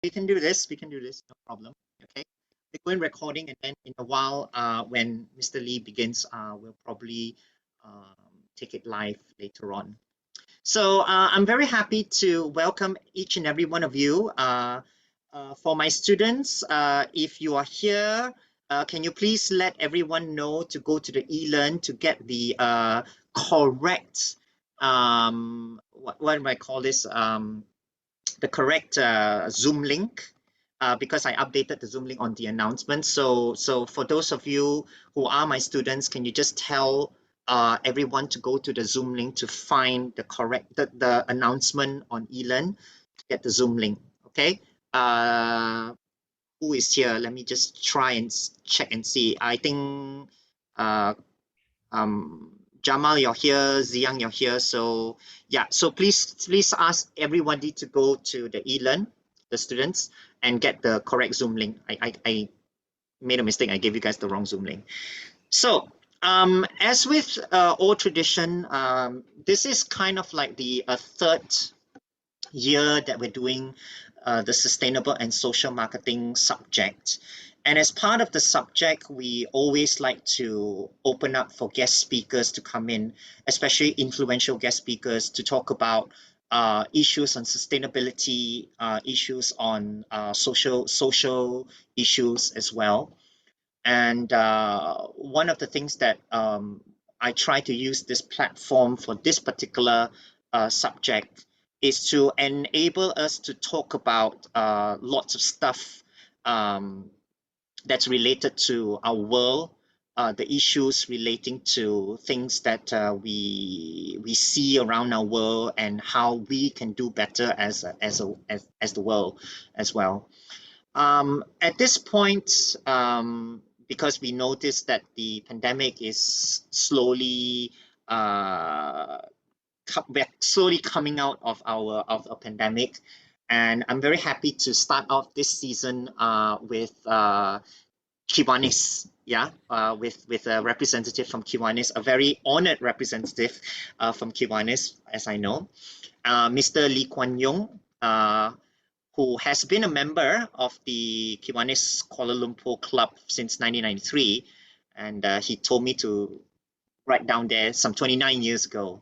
we can do this. We can do this. No problem. Okay. We're going recording, and then in a while, when Mr. Lee begins, we'll probably take it live later on. So I'm very happy to welcome each and every one of you. For my students, if you are here, can you please let everyone know to go to the eLearn to get the correct, what do I call this? The correct Zoom link, because I updated the Zoom link on the announcement. So for those of you who are my students, can you just tell everyone to go to the Zoom link to find the correct the announcement on eLearn to get the Zoom link. Okay. Who is here? Let me just try and check and see. I think Jamal, you're here. Ziyang, you're here. So yeah, so please ask everybody to go to the eLearn, the students, and get the correct Zoom link. I made a mistake. I gave you guys the wrong Zoom link. So as with old tradition, this is kind of like the third year that we're doing the sustainable and social marketing subject. And as part of the subject, we always like to open up for guest speakers to come in, especially influential guest speakers, to talk about issues on sustainability, issues on social issues as well. And one of the things that I try to use this platform for this particular subject is to enable us to talk about lots of stuff that's related to our world, the issues relating to things that we see around our world, and how we can do better as the world as well. At this point, because we noticed that the pandemic is slowly we're slowly coming out of a pandemic, and I'm very happy to start off this season with Kiwanis, with a representative from Kiwanis, a very honored representative from Kiwanis, as I know, Mr. Yong, who has been a member of the Kiwanis Kuala Lumpur Club since 1993, and he told me to write down there some 29 years ago.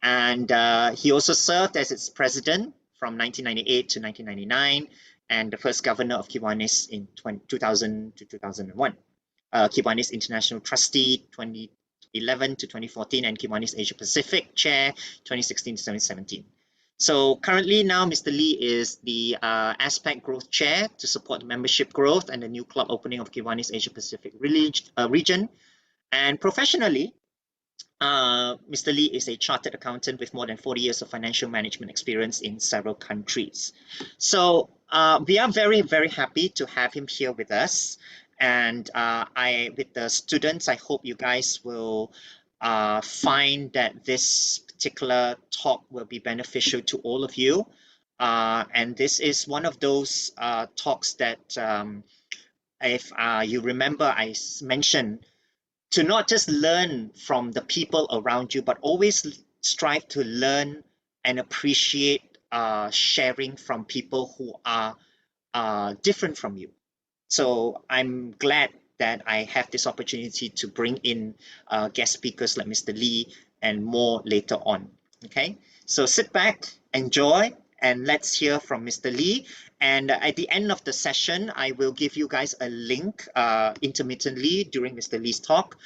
And he also served as its president from 1998 to 1999, and the first governor of Kiwanis in 2000 to 2001. Kiwanis International Trustee 2011 to 2014, and Kiwanis Asia Pacific Chair 2016 to 2017. So currently now, Mr. Lee is the Aspect Growth Chair to support membership growth and the new club opening of Kiwanis Asia Pacific region. And professionally, Mr. Lee is a chartered accountant with more than 40 years of financial management experience in several countries. So we are very, very happy to have him here with us. And with the students, I hope you guys will find that this particular talk will be beneficial to all of you. And this is one of those talks that, if you remember, I mentioned to not just learn from the people around you, but always strive to learn and appreciate sharing from people who are different from you. So I'm glad that I have this opportunity to bring in guest speakers like Mr. Lee and more later on. Okay, so sit back, enjoy, and let's hear from Mr. Lee. And at the end of the session, I will give you guys a link intermittently during Mr. Lee's talk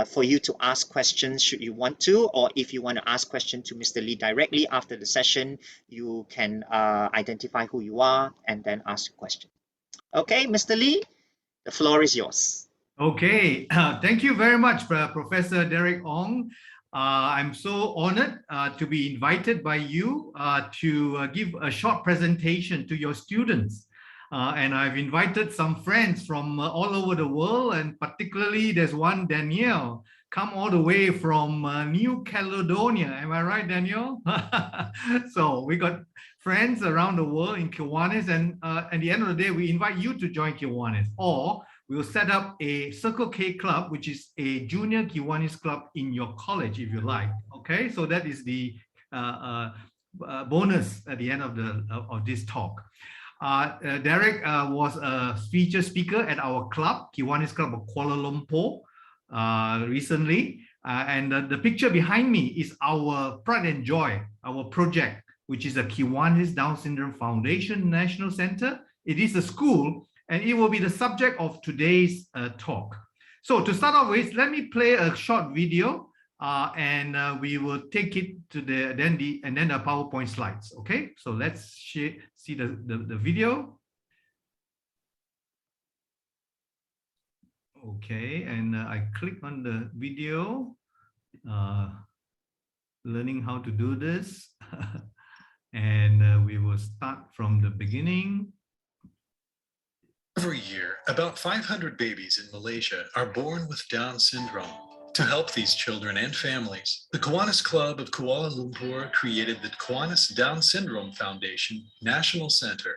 for you to ask questions should you want to, or if you want to ask questions to Mr. Lee directly after the session, you can identify who you are and then ask your question. Okay, Mr. Lee, the floor is yours. Okay, thank you very much, Professor Derek Ong. I'm so honored to be invited by you to give a short presentation to your students. And I've invited some friends from all over the world, and particularly there's one, Danielle, come all the way from New Caledonia. Am I right, Danielle? So we got friends around the world in Kiwanis, and at the end of the day, we invite you to join Kiwanis, or we'll set up a Circle K club, which is a junior Kiwanis club in your college, if you like. Okay, so that is the bonus at the end of this talk. Derek was a featured speaker at our club, Kiwanis Club of Kuala Lumpur, recently. And the picture behind me is our pride and joy, our project, which is the Kiwanis Down Syndrome Foundation National Center. It is a school, and it will be the subject of today's talk. So to start off with, let me play a short video, and we will take it to the PowerPoint slides. Okay, so let's see the video. Okay, and I click on the video, learning how to do this. And we will start from the beginning. Every year, about 500 babies in Malaysia are born with Down syndrome. To help these children and families, the Kiwanis Club of Kuala Lumpur created the Kiwanis Down Syndrome Foundation National Center.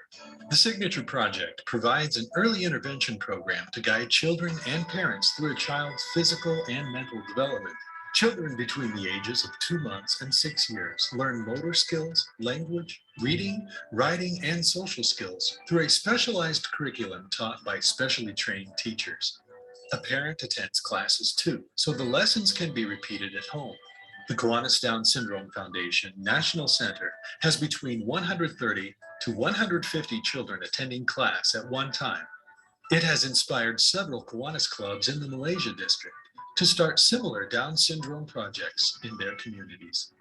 The Signature Project provides an early intervention program to guide children and parents through a child's physical and mental development. Children between the ages of 2 months and 6 years learn motor skills, language, reading, writing, and social skills through a specialized curriculum taught by specially trained teachers. A parent attends classes too, so the lessons can be repeated at home. The Kiwanis Down Syndrome Foundation National Center has between 130 to 150 children attending class at one time. It has inspired several Kiwanis clubs in the Malaysia district to start similar Down syndrome projects in their communities.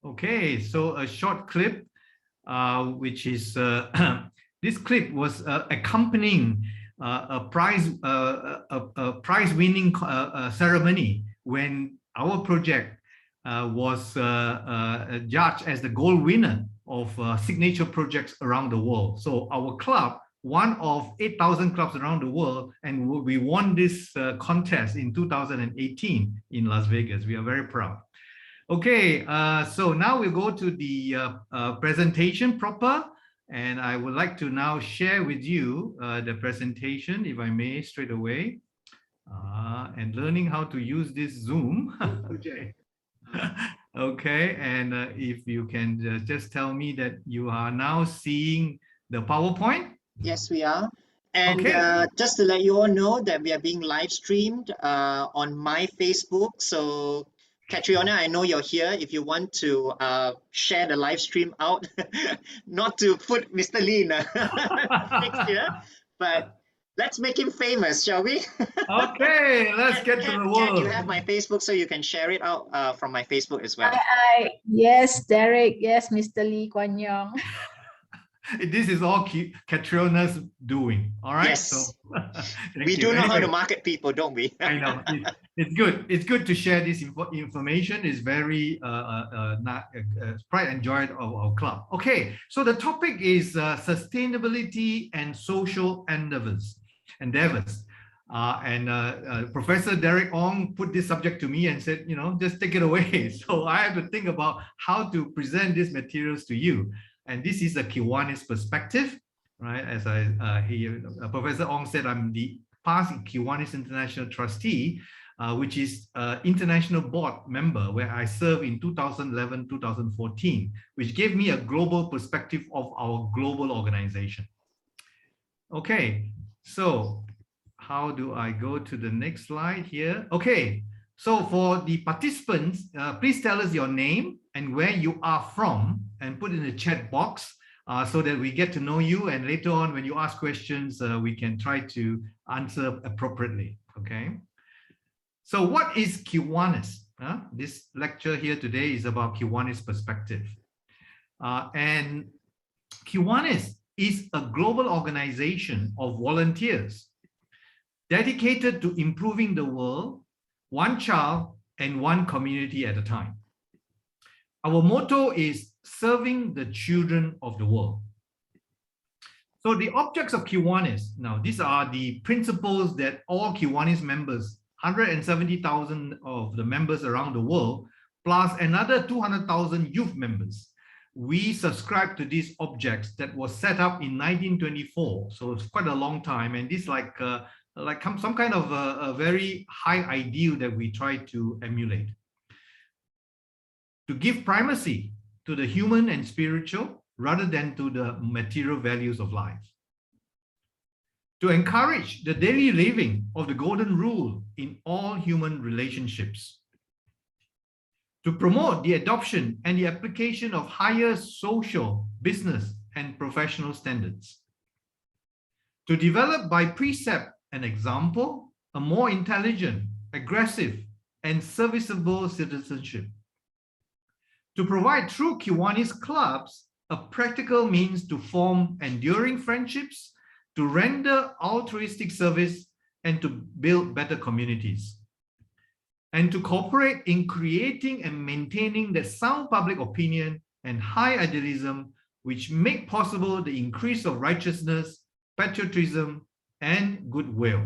Okay, so a short clip, which is this clip was accompanying a prize-winning ceremony when our project was judged as the gold winner of signature projects around the world. So our club, one of 8,000 clubs around the world, and we won this contest in 2018 in Las Vegas. We are very proud. Okay, so now we'll go to the presentation proper, and I would like to now share with you the presentation, if I may, straight away, and learning how to use this Zoom. Okay. Okay, and if you can just tell me that you are now seeing the PowerPoint. Yes, we are. And okay. Just to let you all know that we are being live streamed on my Facebook. So Catriona, I know you're here. If you want to share the live stream out, not to put Mr. Lee next year, but let's make him famous, shall we? Okay, let's get to the world. You have my Facebook, so you can share it out from my Facebook as well. Yes, Derek. Yes, Mr. Lee Kuan Yong. This is all Catriona's doing. All right. Yes. So, we do know how to market people, don't we? I know. It's good. It's good to share this information. It's very pride and joy of our club. Okay. So the topic is sustainability and social endeavors. Professor Derek Ong put this subject to me and said, you know, just take it away. So I have to think about how to present these materials to you. And this is a Kiwanis perspective, right? As Professor Ong said, I'm the past Kiwanis International Trustee, which is international board member where I served in 2011-2014, which gave me a global perspective of our global organization. Okay, so how do I go to the next slide here? Okay, so for the participants, please tell us your name and where you are from, and put in the chat box so that we get to know you. And later on, when you ask questions, we can try to answer appropriately. Okay. So what is Kiwanis? This lecture here today is about Kiwanis perspective. And Kiwanis is a global organization of volunteers dedicated to improving the world, one child and one community at a time. Our motto is serving the children of the world. So the objects of Kiwanis, now these are the principles that all Kiwanis members, 170,000 of the members around the world, plus another 200,000 youth members, we subscribe to these objects that was set up in 1924. So it's quite a long time, and this like some kind of a very high ideal that we try to emulate. To give primacy to the human and spiritual, rather than to the material values of life. To encourage the daily living of the golden rule in all human relationships. To promote the adoption and the application of higher social, business, and professional standards. To develop by precept and example a more intelligent, aggressive, and serviceable citizenship. To provide through Kiwanis clubs a practical means to form enduring friendships, to render altruistic service, and to build better communities. And to cooperate in creating and maintaining the sound public opinion and high idealism which make possible the increase of righteousness, patriotism, and goodwill.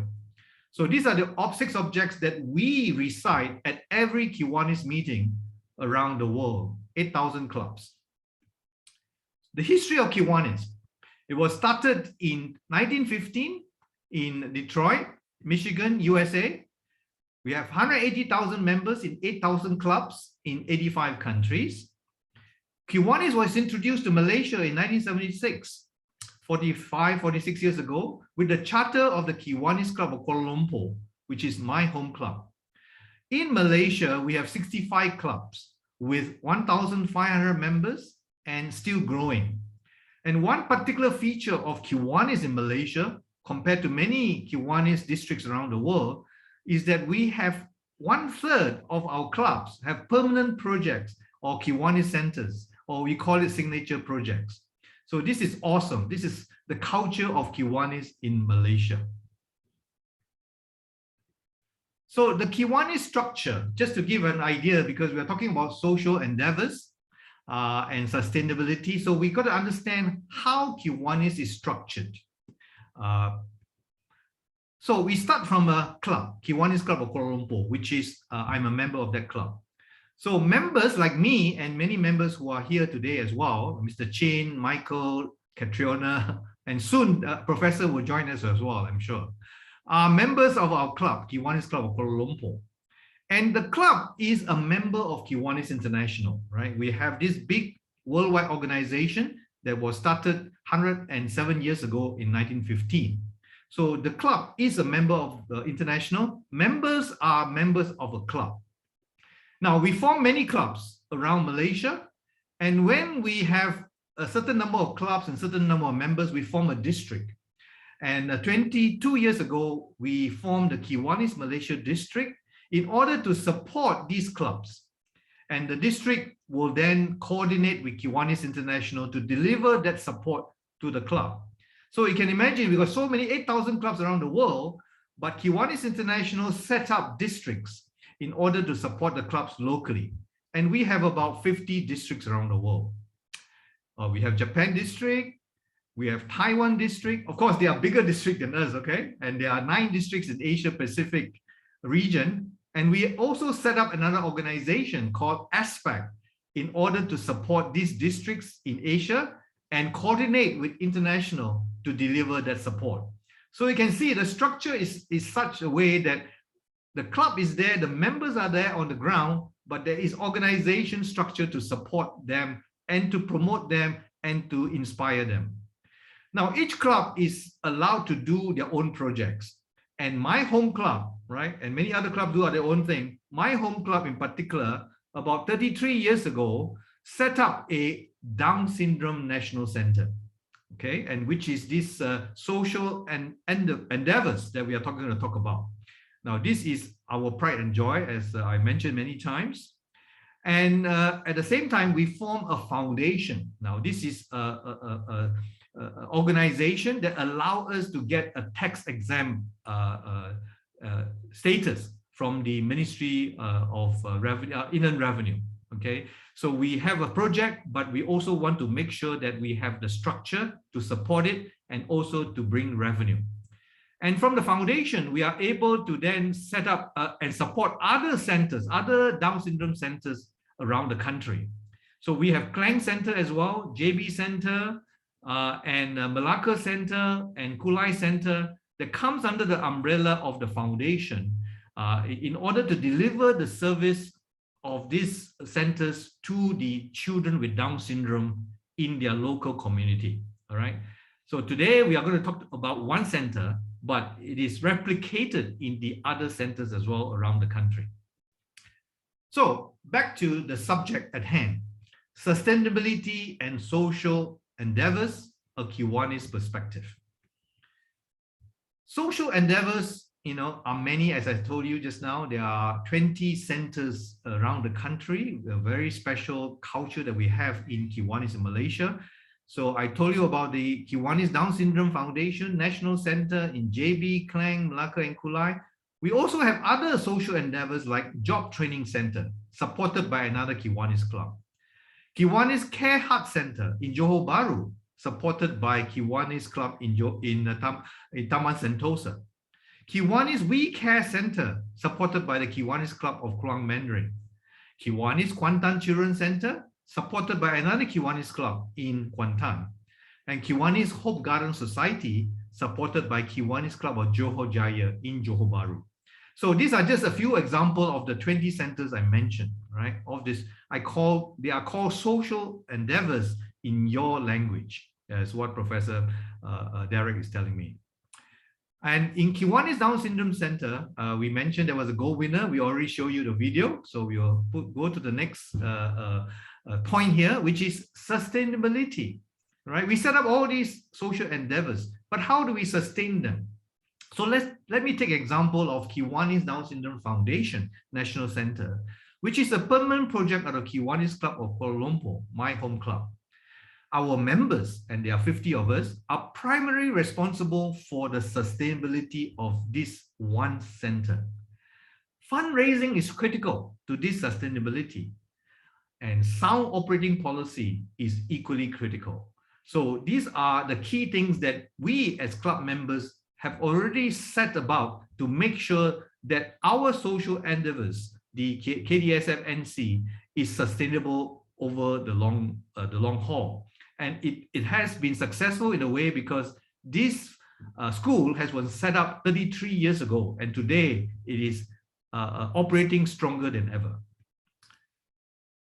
So these are the 6 objects that we recite at every Kiwanis meeting around the world, 8,000 clubs. The history of Kiwanis. It was started in 1915 in Detroit, Michigan, USA. We have 180,000 members in 8,000 clubs in 85 countries. Kiwanis was introduced to Malaysia in 1976, 46 years ago, with the charter of the Kiwanis Club of Kuala Lumpur, which is my home club. In Malaysia, we have 65 clubs with 1,500 members and still growing. And one particular feature of Kiwanis in Malaysia, compared to many Kiwanis districts around the world, is that we have 1/3 of our clubs have permanent projects or Kiwanis centers, or we call it signature projects. So this is awesome. This is the culture of Kiwanis in Malaysia. So the Kiwanis structure, just to give an idea, because we are talking about social endeavors and sustainability. So we got to understand how Kiwanis is structured. So we start from a club, Kiwanis Club of Kuala Lumpur, which is, I'm a member of that club. So members like me and many members who are here today as well, Mr. Chin, Michael, Catriona, and soon Professor will join us as well, I'm sure, are members of our club, Kiwanis Club of Kuala Lumpur. And the club is a member of Kiwanis International, right? We have this big worldwide organization that was started 107 years ago in 1915. So the club is a member of the international. Members are members of a club. Now, we form many clubs around Malaysia, and when we have a certain number of clubs and certain number of members, we form a district. And 22 years ago, we formed the Kiwanis Malaysia district in order to support these clubs. And the district will then coordinate with Kiwanis International to deliver that support to the club. So you can imagine, we've got so many 8,000 clubs around the world, but Kiwanis International set up districts in order to support the clubs locally. And we have about 50 districts around the world. We have Japan district, we have Taiwan district. Of course, they are bigger districts than us, okay? And there are 9 districts in Asia Pacific region. And we also set up another organization called ASPAC in order to support these districts in Asia and coordinate with international to deliver that support. So you can see the structure is such a way that the club is there, the members are there on the ground, but there is organization structure to support them and to promote them and to inspire them. Now, each club is allowed to do their own projects. And my home club, right, and many other clubs do their own thing. My home club in particular, about 33 years ago, set up a Down Syndrome National Center, okay, and which is this social and endeavors that we are going to talk about. Now, this is our pride and joy, as I mentioned many times. And at the same time, we form a foundation. Now, this is an organization that allows us to get a tax-exempt status from the Ministry of Inland Revenue. Okay, so we have a project, but we also want to make sure that we have the structure to support it and also to bring revenue. And from the foundation, we are able to then set up and support other centers, other Down syndrome centers around the country. So we have Klang Center as well, JB Center, and Malacca Center and Kulai Center that comes under the umbrella of the foundation in order to deliver the service of these centers to the children with Down syndrome in their local community. All right. So today we are going to talk about one center, but it is replicated in the other centers as well around the country. So back to the subject at hand, sustainability and social endeavors, a Kiwanis perspective. Social endeavors, are many, as I told you just now. There are 20 centers around the country, a very special culture that we have in Kiwanis in Malaysia. So I told you about the Kiwanis Down Syndrome Foundation National Center in JB, Klang, Melaka, and Kulai. We also have other social endeavors like Job Training Center, supported by another Kiwanis club. Kiwanis Care Hut Center in Johor Bahru, supported by Kiwanis Club in Taman Sentosa. Kiwanis We Care Center, supported by the Kiwanis Club of Kluang Mandarin. Kiwanis Kuantan Children's Center, supported by another Kiwanis Club in Kuantan. And Kiwanis Hope Garden Society, supported by Kiwanis Club of Johor Jaya in Johor Bahru. So these are just a few examples of the 20 centers I mentioned, right? Of this, they are called social endeavors in your language, as what Professor Derek is telling me. And in Kiwanis Down Syndrome Center, we mentioned there was a gold winner. We already showed you the video. So we will go to the next point here, which is sustainability, right? We set up all these social endeavors, but how do we sustain them? So let me take example of Kiwanis Down Syndrome Foundation National Center, which is a permanent project of the Kiwanis Club of Kuala Lumpur, my home club. Our members, and there are 50 of us, are primarily responsible for the sustainability of this one center. Fundraising is critical to this sustainability, and sound operating policy is equally critical. So these are the key things that we as club members have already set about to make sure that our social endeavors, the KDSF-NC, is sustainable over the long haul. And it has been successful in a way because this school was set up 33 years ago, and today it is operating stronger than ever.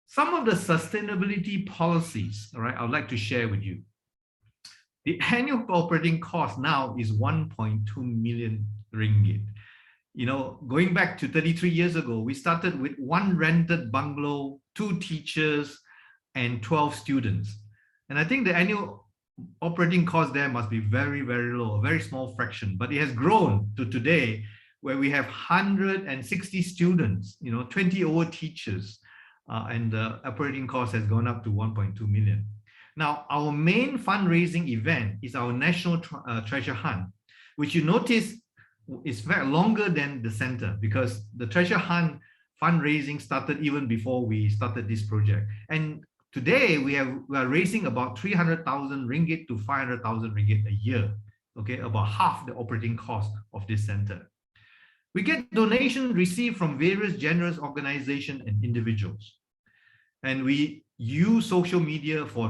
Some of the sustainability policies, all right, I would like to share with you. The annual operating cost now is 1.2 million ringgit. Going back to 33 years ago, we started with one rented bungalow, 2 teachers, and 12 students. And I think the annual operating cost there must be very, very low, a very small fraction. But it has grown to today where we have 160 students, 20 over teachers, and the operating cost has gone up to 1.2 million. Now, our main fundraising event is our National Treasure Hunt, which you notice is very longer than the center because the Treasure Hunt fundraising started even before we started this project. And today we are raising about 300,000 ringgit to 500,000 ringgit a year, okay, about half the operating cost of this center. We get donations received from various generous organizations and individuals. And we use social media for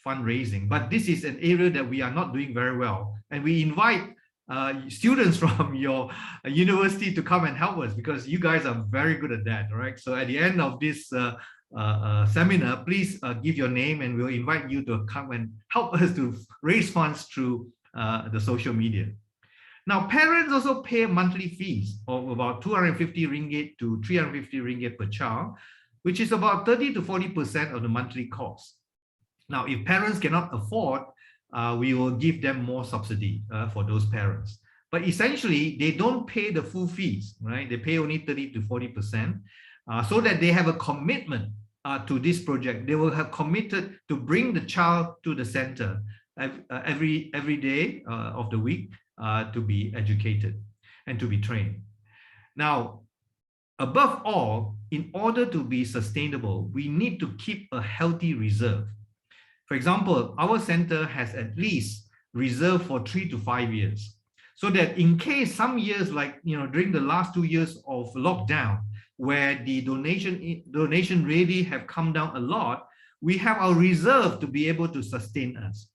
fundraising, but this is an area that we are not doing very well. And we invite students from your university to come and help us because you guys are very good at that, all right? So at the end of this seminar, please give your name and we'll invite you to come and help us to raise funds through the social media. Now, parents also pay monthly fees of about 250 ringgit to 350 ringgit per child, which is about 30 to 40% of the monthly cost. Now, if parents cannot afford, we will give them more subsidy for those parents. But essentially, they don't pay the full fees, right? They pay only 30 to 40%, so that they have a commitment to this project. They will have committed to bring the child to the center every day of the week to be educated and to be trained. Now, above all, in order to be sustainable, we need to keep a healthy reserve. For example, our center has at least reserve for 3 to 5 years, so that in case some years, like during the last 2 years of lockdown, where the donation really have come down a lot, we have our reserve to be able to sustain us.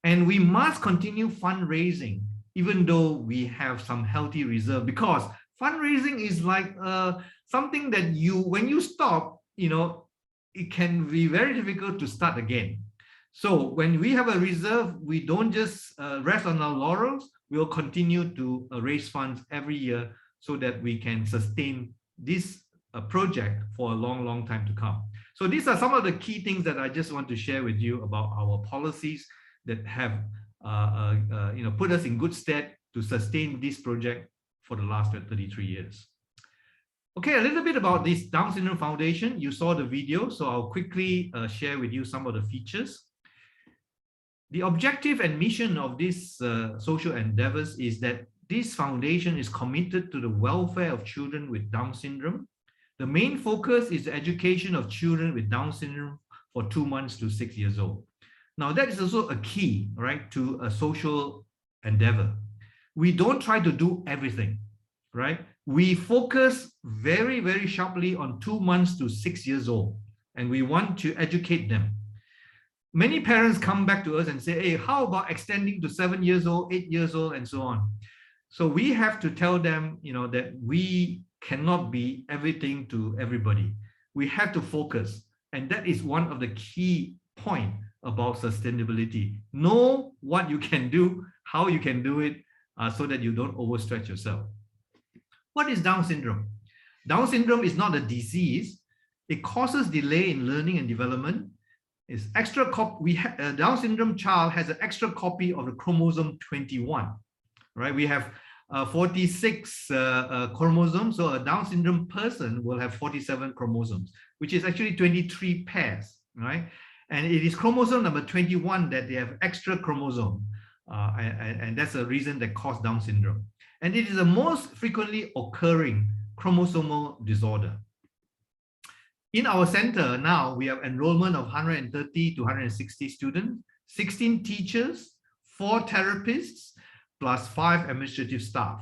And we must continue fundraising, even though we have some healthy reserve, because fundraising is like something that when you stop, it can be very difficult to start again. So when we have a reserve, we don't just rest on our laurels. We'll continue to raise funds every year so that we can sustain this project for a long, long time to come. So these are some of the key things that I just want to share with you about our policies that have put us in good stead to sustain this project for the last 33 years. Okay, a little bit about this Down Syndrome Foundation. You saw the video, so I'll quickly share with you some of the features. The objective and mission of this social endeavors is that this foundation is committed to the welfare of children with Down syndrome. The main focus is the education of children with Down syndrome for 2 months to 6 years old. Now, that is also a key, right, to a social endeavor. We don't try to do everything, right? We focus very, very sharply on 2 months to 6 years old, and we want to educate them. Many parents come back to us and say, hey, how about extending to 7 years old, 8 years old, and so on. So we have to tell them, that we cannot be everything to everybody. We have to focus. And that is one of the key points about sustainability. Know what you can do, how you can do it, so that you don't overstretch yourself. What is Down syndrome? Down syndrome is not a disease. It causes delay in learning and development. It's extra copy. A Down syndrome child has an extra copy of the chromosome 21, right? We have 46 chromosomes, so a Down syndrome person will have 47 chromosomes, which is actually 23 pairs, right? And it is chromosome number 21 that they have extra chromosome, and that's a reason that causes Down syndrome. And it is the most frequently occurring chromosomal disorder. In our center now, we have enrollment of 130 to 160 students, 16 teachers, 4 therapists, plus 5 administrative staff.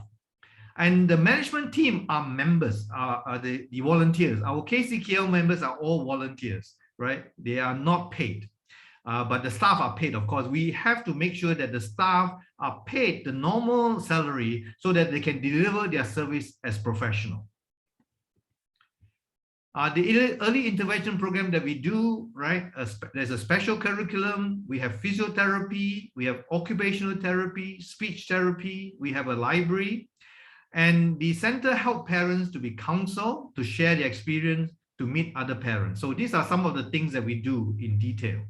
And the management team are members, are the volunteers. Our KCKL members are all volunteers, right? They are not paid, but the staff are paid, of course. We have to make sure that the staff are paid the normal salary so that they can deliver their service as professional. The early intervention program that we do, right? There's a special curriculum. We have physiotherapy. We have occupational therapy, speech therapy. We have a library. And the center helps parents to be counseled, to share their experience, to meet other parents. So these are some of the things that we do in detail.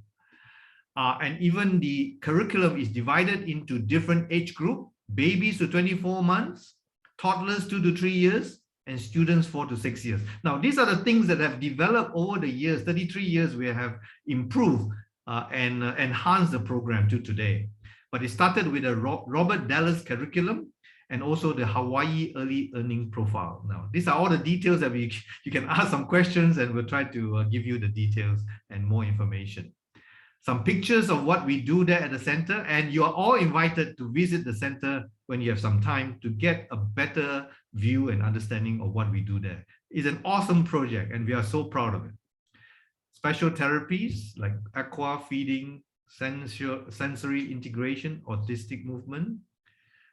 And even the curriculum is divided into different age group, babies to 24 months, toddlers 2 to 3 years, and students 4 to 6 years. Now, these are the things that have developed over the years. 33 years, we have improved and enhanced the program to today. But it started with a Robert Dallas curriculum and also the Hawaii Early Learning Profile. Now, these are all the details that you can ask some questions, and we'll try to give you the details and more information. Some pictures of what we do there at the center, and you are all invited to visit the center when you have some time to get a better view and understanding of what we do there. It's an awesome project, and we are so proud of it. Special therapies like aqua feeding, sensory integration, autistic movement.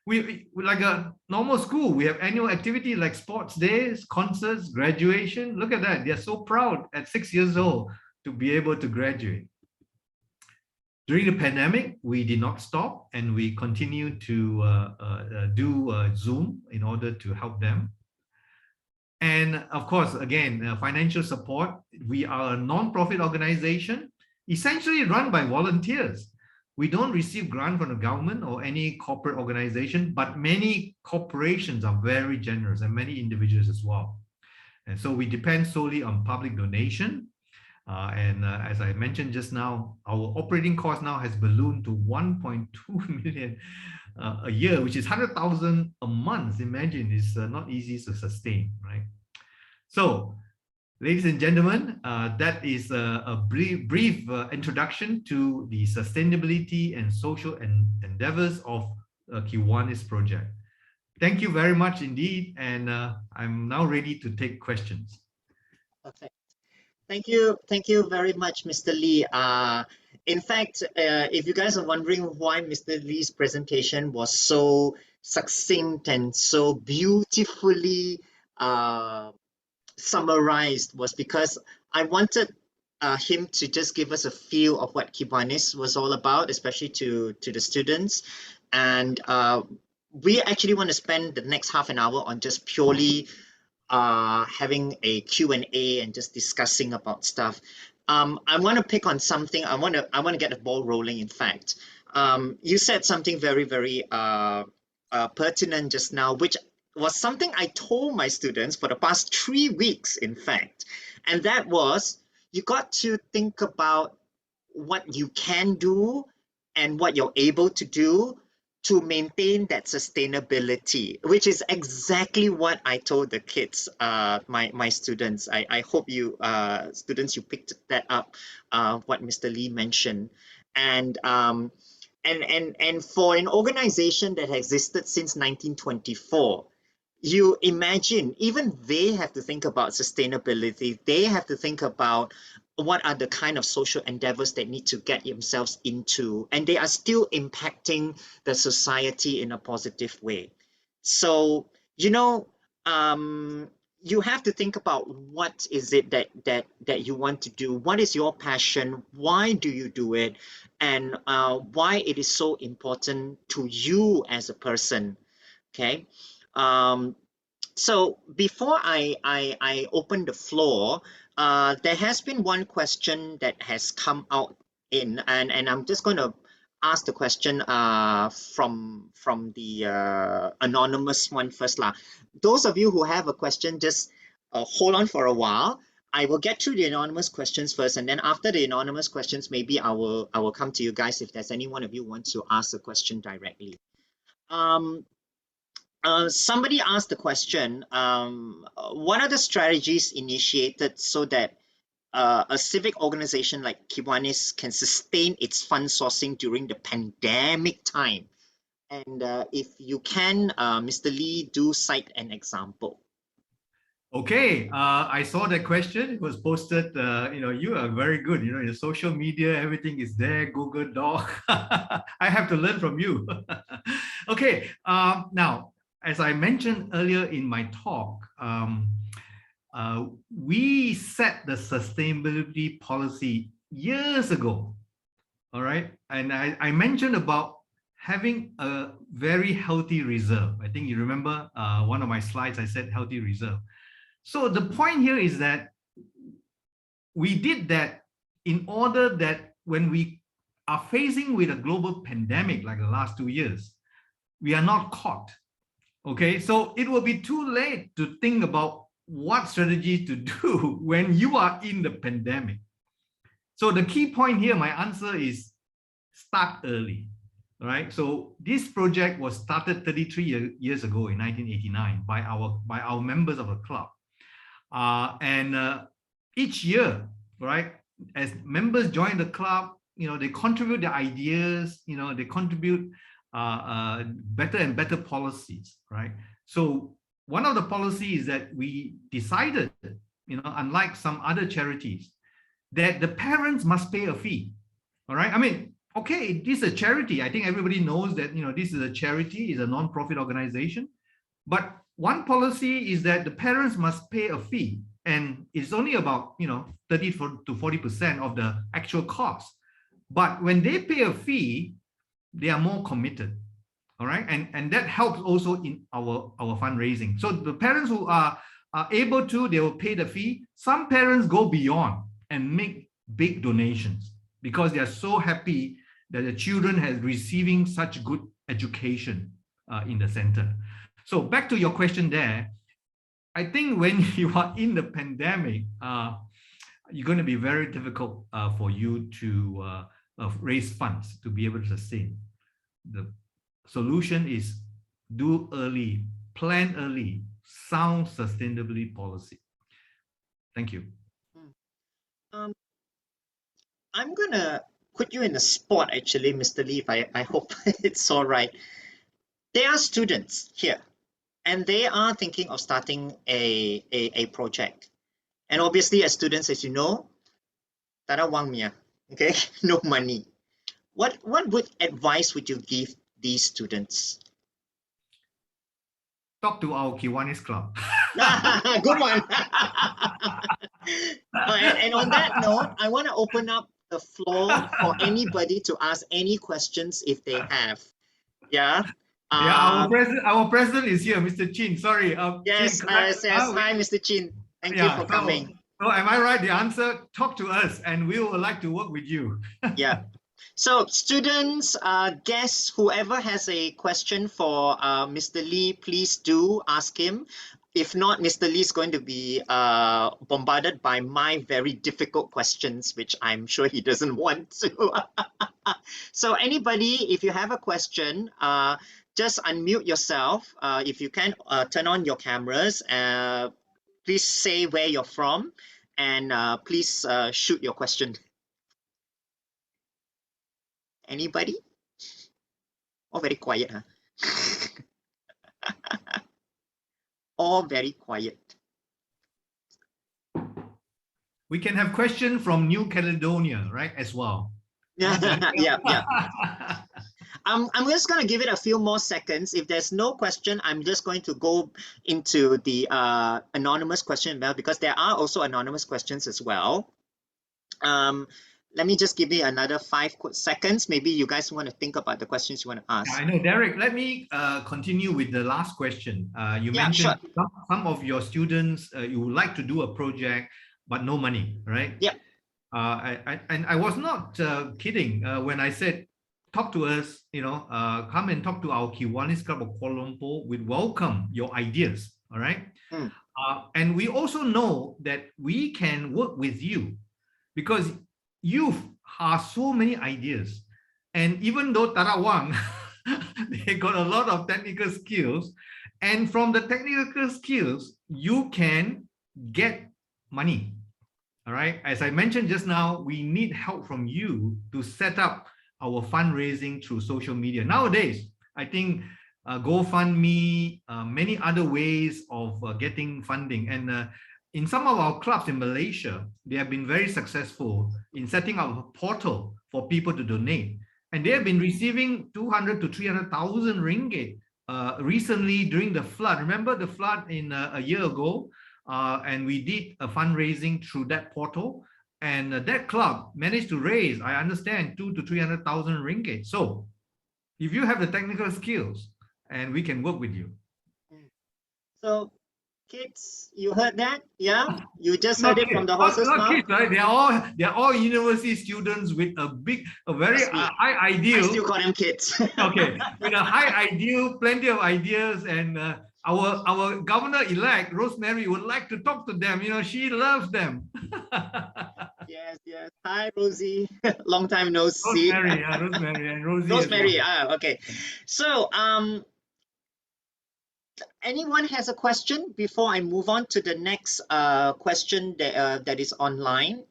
We like a normal school. We have annual activity like sports days, concerts, graduation. Look at that. They're so proud at 6 years old to be able to graduate. During the pandemic, we did not stop, and we continue to do Zoom in order to help them. And of course, again, financial support. We are a non-profit organization, essentially run by volunteers. We don't receive grant from the government or any corporate organization, but many corporations are very generous, and many individuals as well. And so we depend solely on public donation. As I mentioned just now, our operating cost now has ballooned to 1.2 million a year, which is 100,000 a month. Imagine, it's not easy to sustain, right? So, ladies and gentlemen, that is a brief introduction to the sustainability and social endeavors of Kiwanis project. Thank you very much indeed, and I'm now ready to take questions. Okay. Thank you very much, Mr. Lee. In fact, if you guys are wondering why Mr. Lee's presentation was so succinct and so beautifully summarized, was because I wanted him to just give us a feel of what Kiwanis was all about, especially to the students. And we actually want to spend the next half an hour on just purely having a Q&A and just discussing about stuff. I want to pick on something. I want to get the ball rolling. In fact, you said something very, very pertinent just now, which was something I told my students for the past 3 weeks, in fact, and that was you got to think about what you can do and what you're able to do to maintain that sustainability, which is exactly what I told the kids, my students. I hope you students, you picked that up, what Mr. Lee mentioned. And and for an organization that existed since 1924, you imagine even they have to think about sustainability. They have to think about what are the kind of social endeavors they need to get themselves into, and they are still impacting the society in a positive way. So, you know, you have to think about what is it that you want to do, what is your passion, why do you do it, and why it is so important to you as a person. Okay. um, so before I open the floor, there has been one question that has come out and I'm just going to ask the question from the anonymous one first lah. Those of you who have a question, just hold on for a while. I will get through the anonymous questions first, and then after the anonymous questions, maybe I will come to you guys if there's any one of you wants to ask a question directly. Somebody asked the question, what are the strategies initiated so that a civic organization like Kiwanis can sustain its fund sourcing during the pandemic time? And if you can, Mr. Lee, do cite an example. Okay, I saw that question. It was posted. You are very good. In the social media, everything is there. Google Doc. I have to learn from you. Okay, now, as I mentioned earlier in my talk, we set the sustainability policy years ago. All right, and I mentioned about having a very healthy reserve. I think you remember one of my slides. I said healthy reserve. So the point here is that we did that in order that when we are facing with a global pandemic like the last 2 years, we are not caught. Okay, so it will be too late to think about what strategy to do when you are in the pandemic. So the key point here, my answer is start early. All right, so this project was started 33 years ago in 1989 by our members of the club. Each year, right, as members join the club, they contribute their ideas, they contribute better and better policies, right? So one of the policies that we decided, unlike some other charities, that the parents must pay a fee. All right, I mean, okay, this is a charity. I think everybody knows that, this is a charity, is a non-profit organization. But one policy is that the parents must pay a fee, and it's only about 30 to 40% of the actual cost. But when they pay a fee, they are more committed. All right, and that helps also in our fundraising. So the parents who are able to, they will pay the fee. Some parents go beyond and make big donations because they are so happy that the children has receiving such good education in the center. So back to your question there, I think when you are in the pandemic, you're going to be very difficult for you to raise funds to be able to sustain. The solution is do early, plan early, sound sustainability policy. Thank you. I'm going to put you in a spot, actually, Mr. Lee, I hope it's all right. There are students here, and they are thinking of starting a project. And obviously, as students, as you know, tada wang mia, okay, no money. What advice would you give these students? talk to our Kiwanis club. Good one. And on that note, I want to open up the floor for anybody to ask any questions if they have. Yeah. Yeah, our president is here, Mr. Chin. Sorry. Yes, Chin, yes. Hi, Mr. Chin. Thank you for coming. So am I right? The answer, talk to us and we would like to work with you. Yeah. So students, guests, whoever has a question for Mr. Lee, please do ask him. If not, Mr. Lee is going to be bombarded by my very difficult questions, which I'm sure he doesn't want to. So anybody, if you have a question, just unmute yourself. If you can, turn on your cameras. Please say where you're from, and please shoot your question. Anybody? All very quiet, huh? All very quiet. We can have question from New Caledonia, right, as well. Yeah. I'm just going to give it a few more seconds. If there's no question, I'm just going to go into the anonymous question mail, because there are also anonymous questions as well. Let me just give you another 5 seconds. Maybe you guys want to think about the questions you want to ask. I know, Derek, let me continue with the last question. You mentioned some of your students, you would like to do a project, but no money, right? Yeah. And I was not kidding when I said, talk to us, come and talk to our Kiwanis Club of Kuala Lumpur. We welcome your ideas, all right? And we also know that we can work with you because you have so many ideas. And even though Tarawang, they got a lot of technical skills, and from the technical skills, you can get money. All right. As I mentioned just now, we need help from you to set up our fundraising through social media. Nowadays, I think GoFundMe, many other ways of getting funding. And in some of our clubs in Malaysia, they have been very successful in setting up a portal for people to donate. And they have been receiving 200 to 300,000 ringgit recently during the flood. Remember the flood in a year ago? And we did a fundraising through that portal. And that club managed to raise, I understand, 200 to 300,000 ringgit. So if you have the technical skills, and we can work with you. So kids, you heard that? Yeah, you just heard it from the horse's mouth. Kids, right? They're all university students with a very high ideal. I still call them kids. Okay, with a high ideal, plenty of ideas, and our governor-elect Rosemary would like to talk to them. She loves them. Yes. Hi, Rosie. Long time no see. Rosemary and Rosie. Rosemary. Okay. So, anyone has a question before I move on to the next question that is online?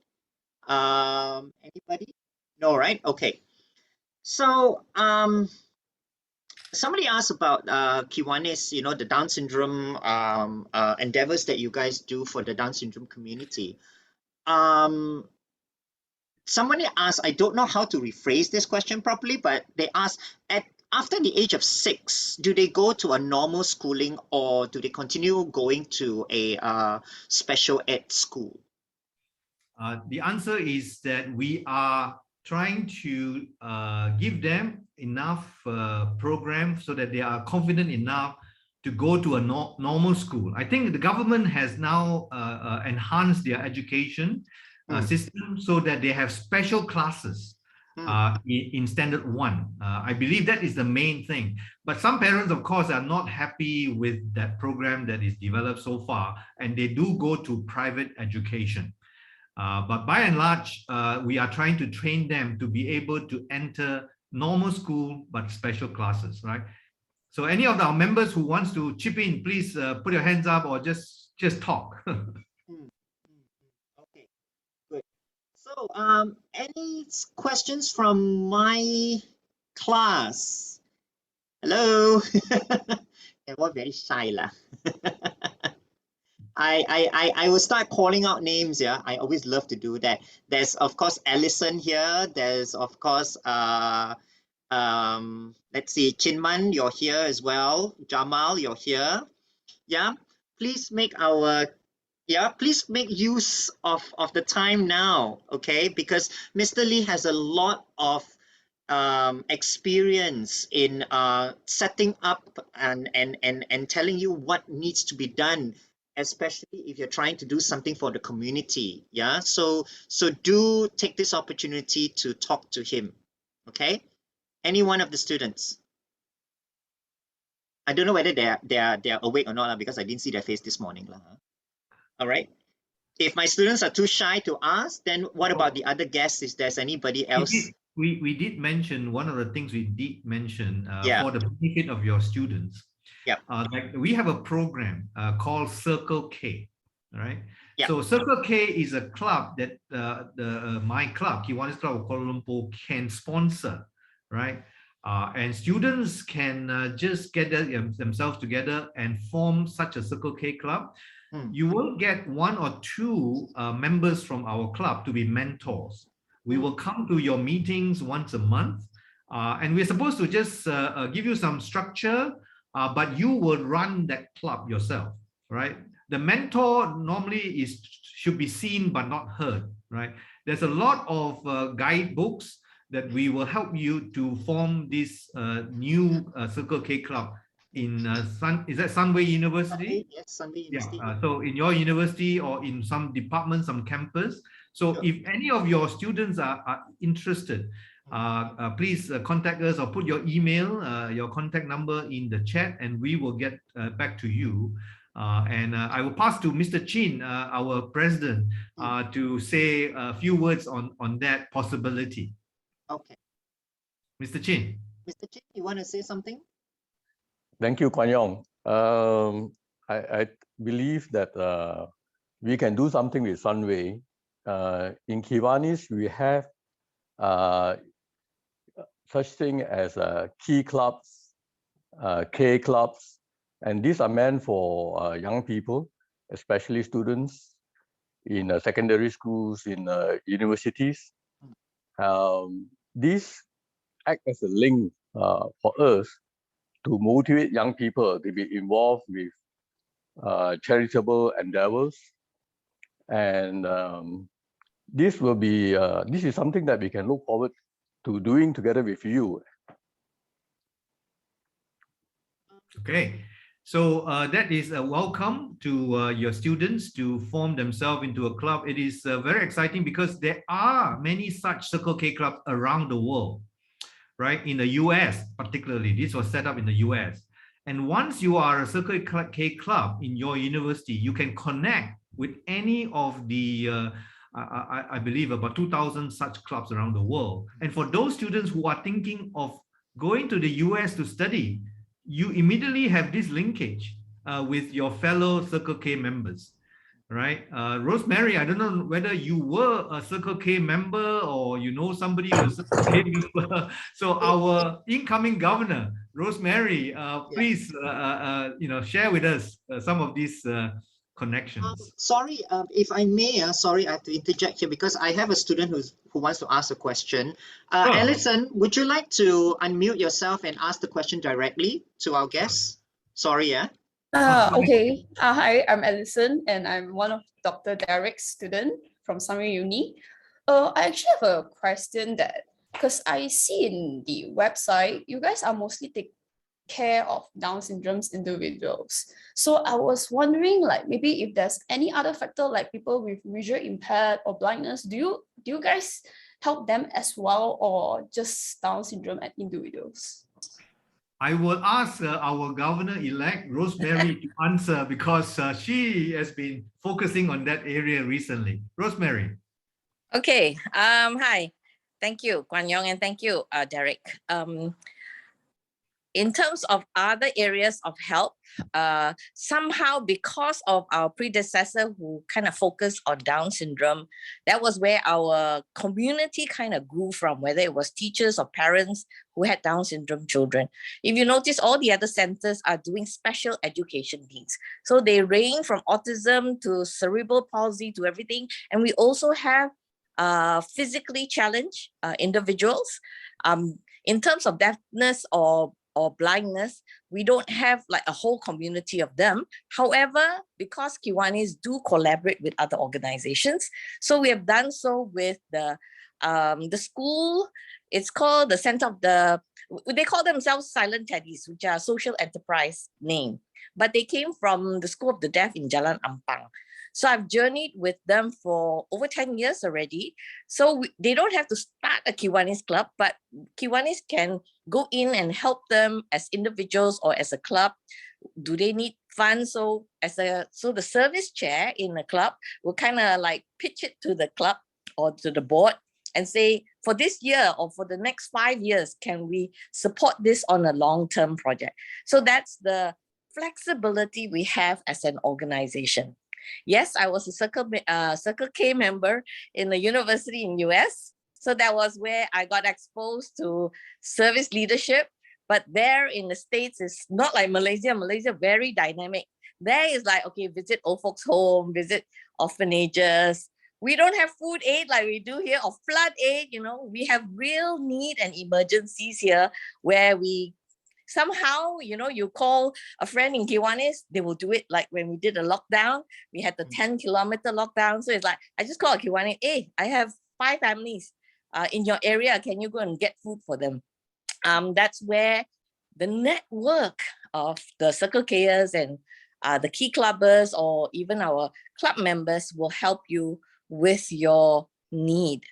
Anybody? No, right? Okay. So, somebody asked about Kiwanis, the Down syndrome endeavors that you guys do for the Down syndrome community. Somebody asked, I don't know how to rephrase this question properly, but they asked, after the age of 6, do they go to a normal schooling or do they continue going to a special ed school? The answer is that we are trying to give them enough programs so that they are confident enough to go to a normal school. I think the government has now enhanced their education system so that they have special classes in standard 1. I believe that is the main thing. But some parents, of course, are not happy with that program that is developed so far, and they do go to private education. But by and large, we are trying to train them to be able to enter normal school, but special classes, right? So any of our members who wants to chip in, please put your hands up or just talk. Okay, good. So any questions from my class? Hello? Everyone very shy lah. I will start calling out names. Yeah, I always love to do that. There's of course Allison here. There's of course let's see, Chinman, you're here as well. Jamal, you're here. Yeah, please make please make use of the time now, okay? Because Mr. Lee has a lot of experience in setting up and telling you what needs to be done, especially if you're trying to do something for the community. Yeah, so do take this opportunity to talk to him, okay? Any one of the students. I don't know whether they're awake or not because I didn't see their face this morning. All right. If my students are too shy to ask, then what about the other guests? Is there's anybody else? We did mention one of the things we did mention Yeah. for the benefit of your students. Yeah. Like we have a program called Circle K, right? Yeah. So Circle K is a club that my club, Kiwanis Club of Kuala Lumpur, can sponsor, right? And students can just get themselves together and form such a Circle K club. You will get 1 or 2 members from our club to be mentors. We will come to your meetings once a month, and we're supposed to just give you some structure, but you will run that club yourself, right? The mentor normally should be seen but not heard, right? There's a lot of guidebooks that we will help you to form this new Circle K club in is that Sunway University? Yes, Sunway University. Yeah, so in your university or in some department, some campus. So if any of your students are interested, please contact us or put your email, your contact number in the chat, and we will get back to you. And I will pass to Mr. Chin, our president, to say a few words on that possibility. Okay. Mr. Chin. Mr. Chin, you want to say something? Thank you, Kuan Yong. I believe that we can do something with Sunway. In Kiwanis, we have such thing as key clubs, K clubs, and these are meant for young people, especially students in secondary schools, in universities. These act as a link for us to motivate young people to be involved with charitable endeavors, and this will be this is something that we can look forward to doing together with you. Okay, so that is a welcome to your students to form themselves into a club. It is very exciting because there are many such Circle K clubs around the world, right? In the US, particularly, this was set up in the US. And once you are a Circle K club in your university, you can connect with any of the, I believe, about 2,000 such clubs around the world. And for those students who are thinking of going to the US to study, you immediately have this linkage with your fellow Circle K members, right? Rosemary, I don't know whether you were a Circle K member or you know somebody who's a Circle K member. So our incoming governor, Rosemary, please, share with us some of these connections. Sorry, if I may, sorry, I have to interject here because I have a student who wants to ask a question. Alison, would you like to unmute yourself and ask the question directly to our guests? Sorry, yeah. Okay. Hi, I'm Alison, and I'm one of Dr. Derek's student from Sunway Uni. I actually have a question that, because I see in the website, you guys are mostly taking care of Down syndrome's individuals. So I was wondering, like, maybe if there's any other factor, like people with visual impaired or blindness, do you guys help them as well, or just Down syndrome and individuals? I will ask our governor-elect, Rosemary, to answer because she has been focusing on that area recently. Rosemary. Okay. Hi. Thank you, Kuan Yong, and thank you, Derek. In terms of other areas of help, somehow because of our predecessor who kind of focused on Down syndrome, that was where our community kind of grew from, whether it was teachers or parents who had Down syndrome children. If you notice, all the other centers are doing special education needs. So they range from autism to cerebral palsy to everything. And we also have physically challenged individuals. In terms of deafness or or blindness, we don't have like a whole community of them. However, because Kiwanis do collaborate with other organizations, so we have done so with the school. It's called the Center of they call themselves Silent Teddies, which are social enterprise name, but they came from the School of the Deaf in Jalan Ampang. So I've journeyed with them for over 10 years already. So they don't have to start a Kiwanis club, but Kiwanis can go in and help them as individuals or as a club. Do they need funds? So the service chair in the club will kind of like pitch it to the club or to the board and say, for this year or for the next 5 years, can we support this on a long-term project? So that's the flexibility we have as an organization. Yes, I was a Circle K member in the university in US. So that was where I got exposed to service leadership. But there in the States, it's not like Malaysia. Malaysia, very dynamic. There is like, okay, visit old folks' home, visit orphanages. We don't have food aid like we do here, or flood aid. We have real need and emergencies here where we somehow, you call a friend in Kiwanis, they will do it. Like when we did a lockdown, we had the 10-kilometer lockdown. So it's like, I just call Kiwanis, hey, I have 5 families in your area. Can you go and get food for them? That's where the network of the Circle Kers and the key clubbers or even our club members will help you with your need.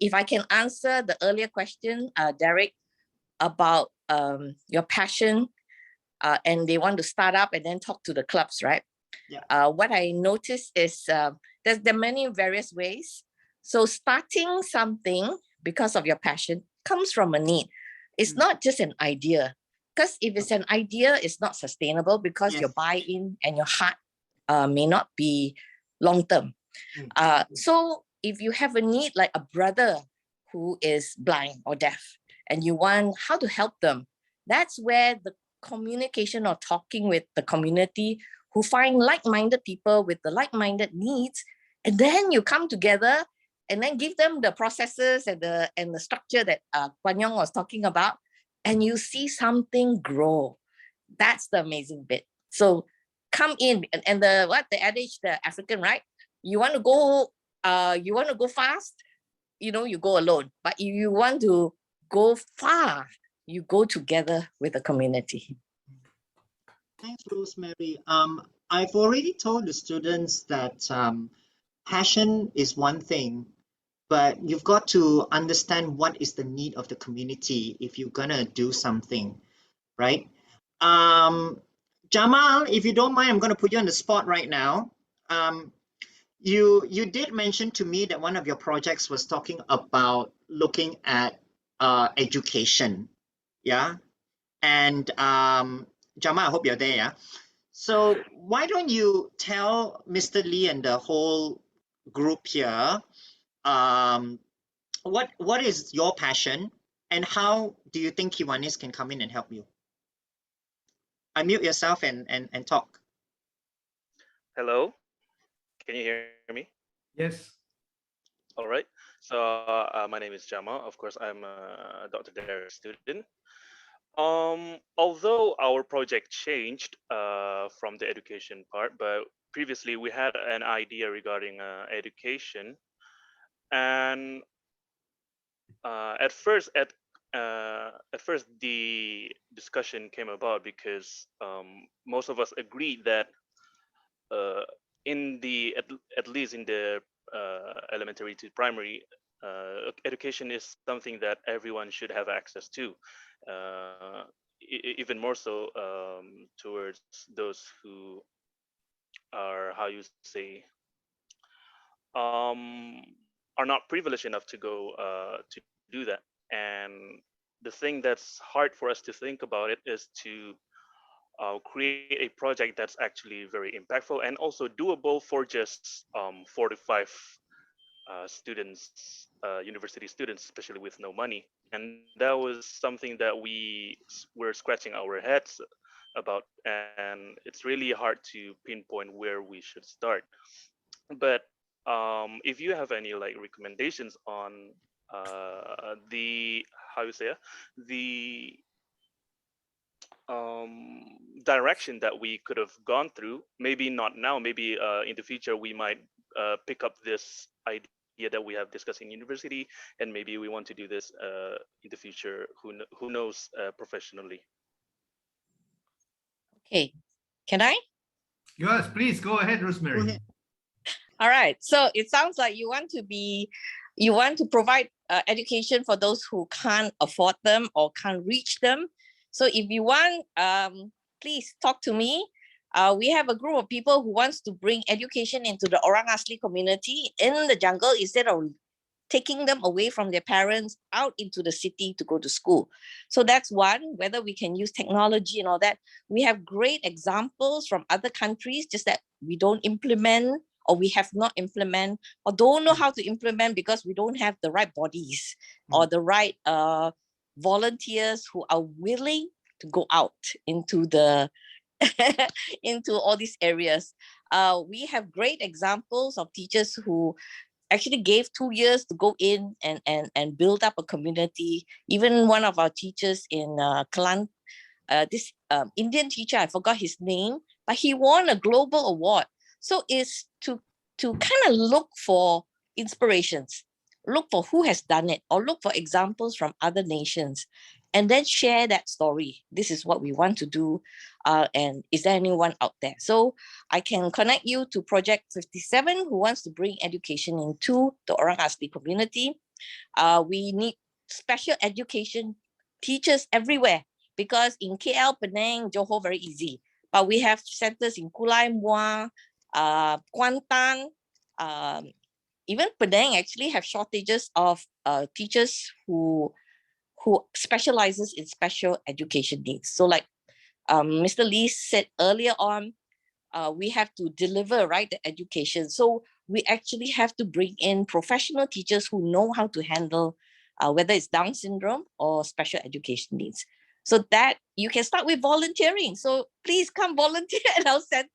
If I can answer the earlier question, Derek, about your passion and they want to start up and then talk to the clubs, right? Yeah. What I noticed is there are many various ways. So starting something because of your passion comes from a need. It's not just an idea, because if it's an idea, it's not sustainable because Yes. your buy-in and your heart may not be long-term. So if you have a need like a brother who is blind or deaf, and you want how to help them, that's where the communication or talking with the community who find like-minded people with the like-minded needs, and then you come together and then give them the processes and the structure that Kuan Yong was talking about, and you see something grow. That's the amazing bit. So come in and the adage, the African, right? You want to go fast, you go alone. But if you want to go far, you go together with the community. Thanks, Rosemary. I've already told the students that passion is one thing, but you've got to understand what is the need of the community if you're gonna do something, right? Jamal, if you don't mind, I'm gonna put you on the spot right now. You did mention to me that one of your projects was talking about looking at education, yeah? And Jamal, I hope you're there, yeah? So why don't you tell Mr. Lee and the whole group here, what is your passion and how do you think Kiwanis can come in and help you? Unmute yourself and talk. Hello, can you hear me? Yes. All right. So my name is Jamal. Of course, I'm a Dr. Derek student. Although our project changed from the education part, but previously we had an idea regarding education, and at first the discussion came about because most of us agreed that at least in the elementary to primary, education is something that everyone should have access to, even more so towards those who are, how you say, are not privileged enough to go to do that. And the thing that's hard for us to think about it is to create a project that's actually very impactful and also doable for just 4 to 5 students, university students, especially with no money. And that was something that we were scratching our heads about, and it's really hard to pinpoint where we should start. But if you have any like recommendations on the, how you say it, the direction that we could have gone through. Maybe not now, maybe in the future we might pick up this idea that we have discussed in university, and maybe we want to do this in the future, who knows, professionally. Okay, can I? Yes, please go ahead, Rosemary. Go ahead. All right. So it sounds like you want to provide education for those who can't afford them or can't reach them. So if you want, please talk to me. We have a group of people who wants to bring education into the Orang Asli community in the jungle instead of taking them away from their parents out into the city to go to school. So that's one, whether we can use technology and all that. We have great examples from other countries, just that we don't implement, or we have not implement, or don't know how to implement because we don't have the right bodies or the right volunteers who are willing to go out into the into all these areas. We have great examples of teachers who actually gave 2 years to go in and build up a community. Even one of our teachers in Kuan, this Indian teacher, I forgot his name, but he won a global award. So it's to kind of look for inspirations, look for who has done it, or look for examples from other nations, and then share that story. This is what we want to do. And is there anyone out there? So I can connect you to Project 57, who wants to bring education into the Orang Asli community. We need special education teachers everywhere, because in KL, Penang, Johor, very easy. But we have centers in Kulai, Muar, Kuantan, even Penang actually have shortages of teachers who specializes in special education needs. So like Mr. Lee said earlier on, we have to deliver, right, the education. So we actually have to bring in professional teachers who know how to handle whether it's Down syndrome or special education needs. So that you can start with volunteering. So please come volunteer at our centers.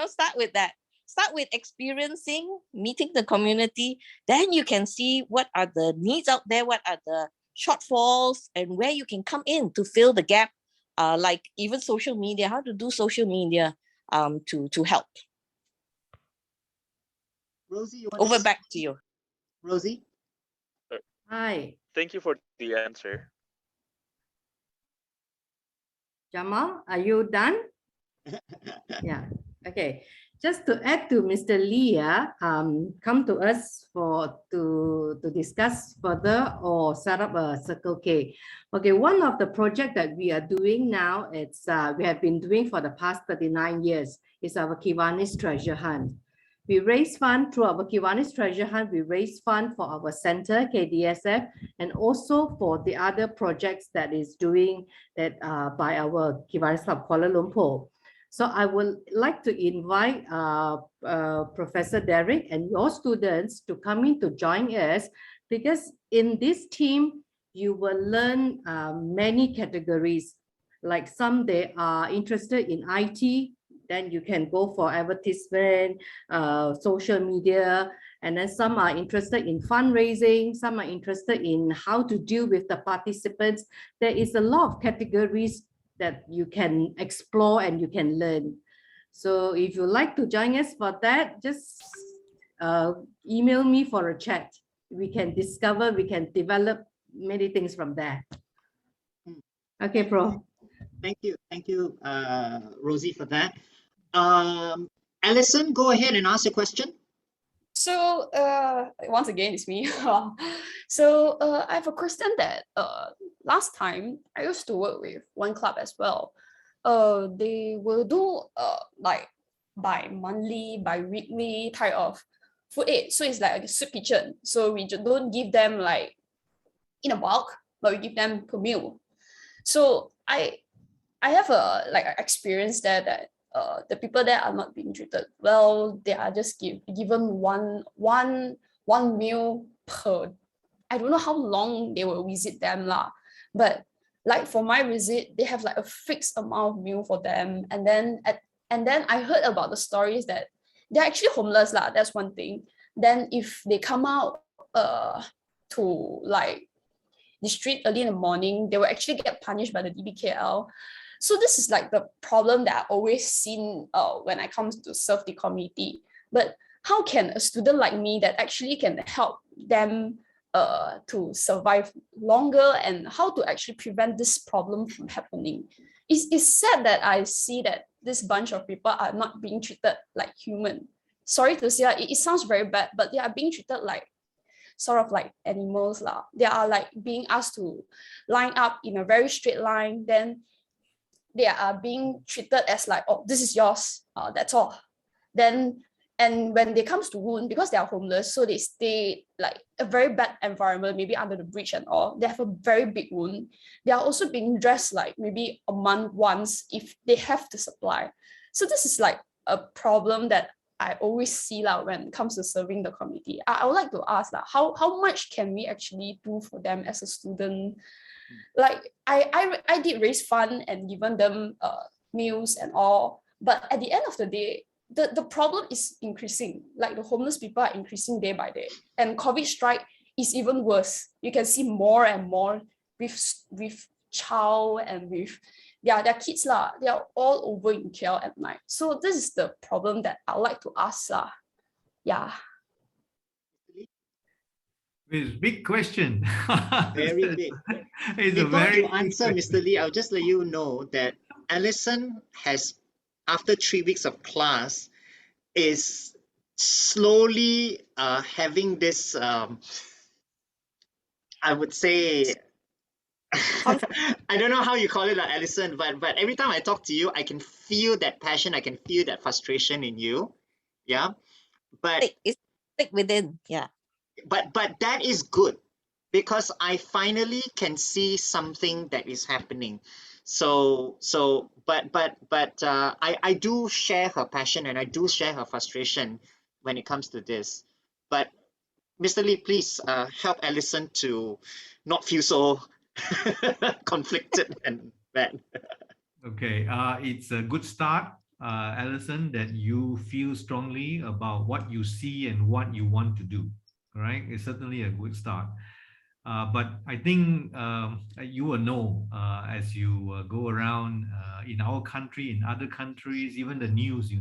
Start with that. Start with experiencing, meeting the community. Then you can see what are the needs out there, what are the shortfalls, and where you can come in to fill the gap. Like even social media, how to do social media to help. Rosie, over back to you. Rosie? Hi, Thank you for the answer. Jamal, are you done? Yeah, okay. Just to add to Mr. Lee, come to us to discuss further or set up a Circle K. Okay, one of the projects that we are doing now, it's we have been doing for the past 39 years, is our Kiwanis Treasure Hunt. We raise fund through our Kiwanis Treasure Hunt. We raise fund for our center, KDSF, and also for the other projects that is doing that by our Kiwanis Club Kuala Lumpur. So I would like to invite Professor Derek and your students to come in to join us, because in this team, you will learn many categories. Like some, they are interested in IT, then you can go for advertisement, social media, and then some are interested in fundraising, some are interested in how to deal with the participants. There is a lot of categories that you can explore and you can learn. So if you like to join us for that, just email me for a chat. We can discover, we can develop many things from there. Okay, Pro. Thank you, Rosie, for that. Alison, go ahead and ask a question. So once again, it's me. So I have a question that last time I used to work with one club as well. They will do like bi-monthly, bi-weekly type of food aid. So it's like a soup kitchen. So we don't give them like in a bulk, but we give them per meal. So I have a experience there that the people there are not being treated well. They are just given one meal per, I don't know how long they will visit them lah. But like for my visit, they have like a fixed amount of meal for them. And then I heard about the stories that they're actually homeless lah. That's one thing. Then if they come out to like the street early in the morning, they will actually get punished by the DBKL. So this is like the problem that I always seen when I come to serve the community. But how can a student like me that actually can help them to survive longer, and how to actually prevent this problem from happening? It's sad that I see that this bunch of people are not being treated like human. Sorry to say, it sounds very bad, but they are being treated like sort of like animals. They are like being asked to line up in a very straight line, then they are being treated as like, oh, this is yours, that's all. Then, and when they comes to wound, because they are homeless, so they stay like a very bad environment, maybe under the bridge and all, they have a very big wound. They are also being dressed like maybe a month once if they have to supply. So this is like a problem that I always see when it comes to serving the community. I would like to ask how much can we actually do for them as a student? Like I did raise fund and given them meals and all, but at the end of the day, the problem is increasing. Like the homeless people are increasing day by day, and COVID strike is even worse. You can see more and more with child and with their kids They are all over in KL at night. So this is the problem that I would like to ask Yeah. It's a big question. Very big. It's a Before very you answer, Mr. Lee, I'll just let you know that Alison has, after 3 weeks of class, is slowly having this, I would say, I don't know how you call it, Alison, but every time I talk to you, I can feel that passion, I can feel that frustration in you. Yeah. But It's thick within. Yeah. but that is good, because I finally can see something that is happening. But I do share her passion, and I do share her frustration when it comes to this. But Mr. Lee, please help Alison to not feel so conflicted and bad. Okay, it's a good start, Alison, that you feel strongly about what you see and what you want to do. All right, it's certainly a good start. But I think you will know as you go around in our country, in other countries, even the news,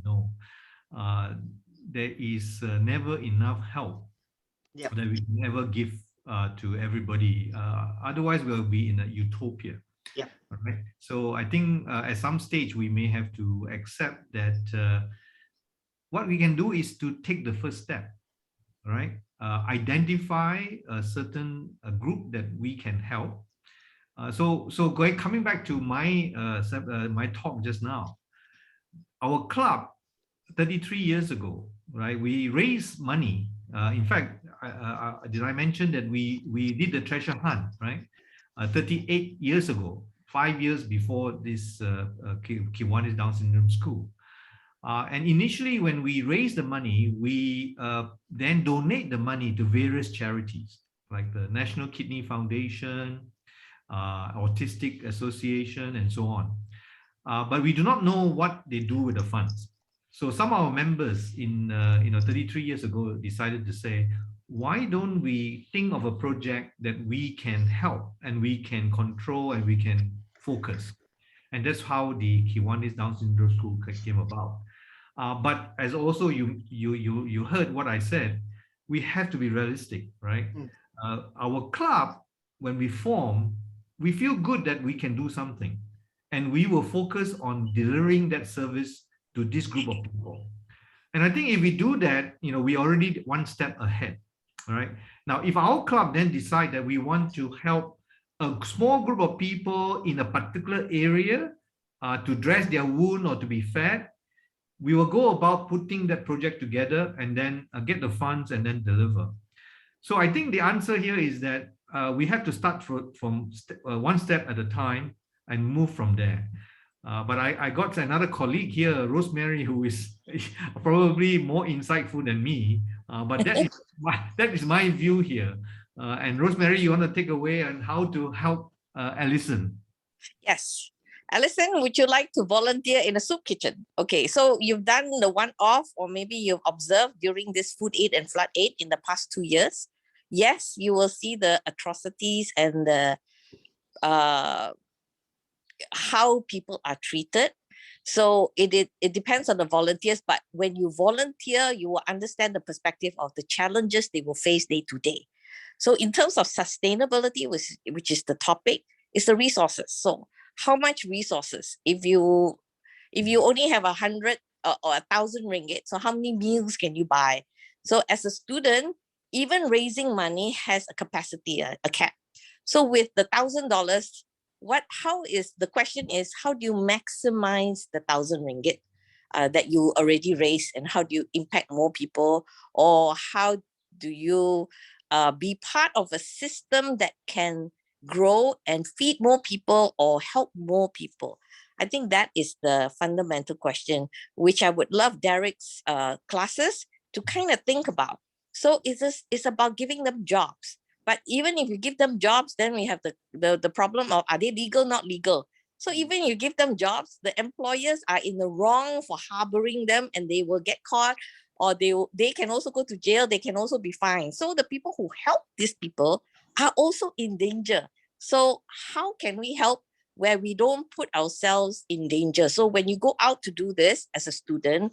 there is never enough help that we can ever give to everybody. Otherwise, we'll be in a utopia. Yeah. All right. So I think at some stage we may have to accept that what we can do is to take the first step. All right. Identify a certain group that we can help. Coming back to my my talk just now, our club 33 years ago, right? We raised money. In fact, did I mention that we did the treasure hunt, right? 38 years ago, 5 years before this Kiwanis Down Syndrome School. And initially, when we raise the money, we then donate the money to various charities like the National Kidney Foundation, Autistic Association, and so on. But we do not know what they do with the funds. So some of our members in 33 years ago decided to say, why don't we think of a project that we can help and we can control and we can focus? And that's how the Kiwanis Down Syndrome School came about. But as also you heard what I said, we have to be realistic, right? Our club, when we form, we feel good that we can do something, and we will focus on delivering that service to this group of people. And I think if we do that, we already one step ahead. All right. Now, if our club then decide that we want to help a small group of people in a particular area to dress their wound or to be fed, we will go about putting that project together and then get the funds and then deliver. So I think the answer here is that we have to start from one step at a time and move from there. But I got another colleague here, Rosemary, who is probably more insightful than me. But that is my view here. And Rosemary, you want to take away on how to help Alison? Yes. Alison, would you like to volunteer in a soup kitchen? Okay, so you've done the one-off, or maybe you've observed during this food aid and flood aid in the past 2 years. yes, you will see the atrocities and the how people are treated. So it depends on the volunteers, but when you volunteer, you will understand the perspective of the challenges they will face day to day. So in terms of sustainability, which is the topic, is the resources. So how much resources? If you only have 100 or 1,000 ringgit, so how many meals can you buy? So as a student, even raising money has a capacity, a cap. So with the $1,000, the question is, how do you maximize the 1,000 ringgit that you already raised, and how do you impact more people, or how do you be part of a system that can grow and feed more people or help more people? I think that is the fundamental question, which I would love Derek's classes to kind of think about. So it's about giving them jobs. But even if you give them jobs, then we have the problem of, are they legal, not legal? So even you give them jobs, the employers are in the wrong for harboring them, and they will get caught, or they can also go to jail, they can also be fined. So the people who help these people are also in danger. So how can we help where we don't put ourselves in danger? So when you go out to do this as a student,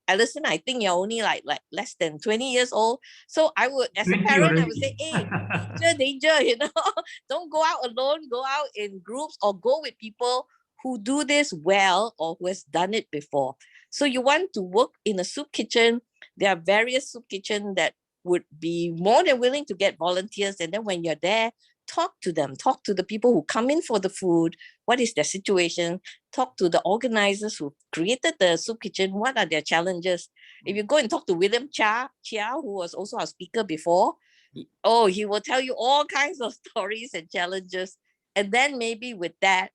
Alison, I think you're only like less than 20 years old. So I would, as a 20 parent, I already. would say, hey, danger, don't go out alone, go out in groups, or go with people who do this well or who has done it before. So you want to work in a soup kitchen. There are various soup kitchens that would be more than willing to get volunteers. And then when you're there, talk to them, talk to the people who come in for the food. What is their situation? Talk to the organizers who created the soup kitchen. What are their challenges? If you go and talk to William Chia, who was also our speaker before, he will tell you all kinds of stories and challenges. And then maybe with that,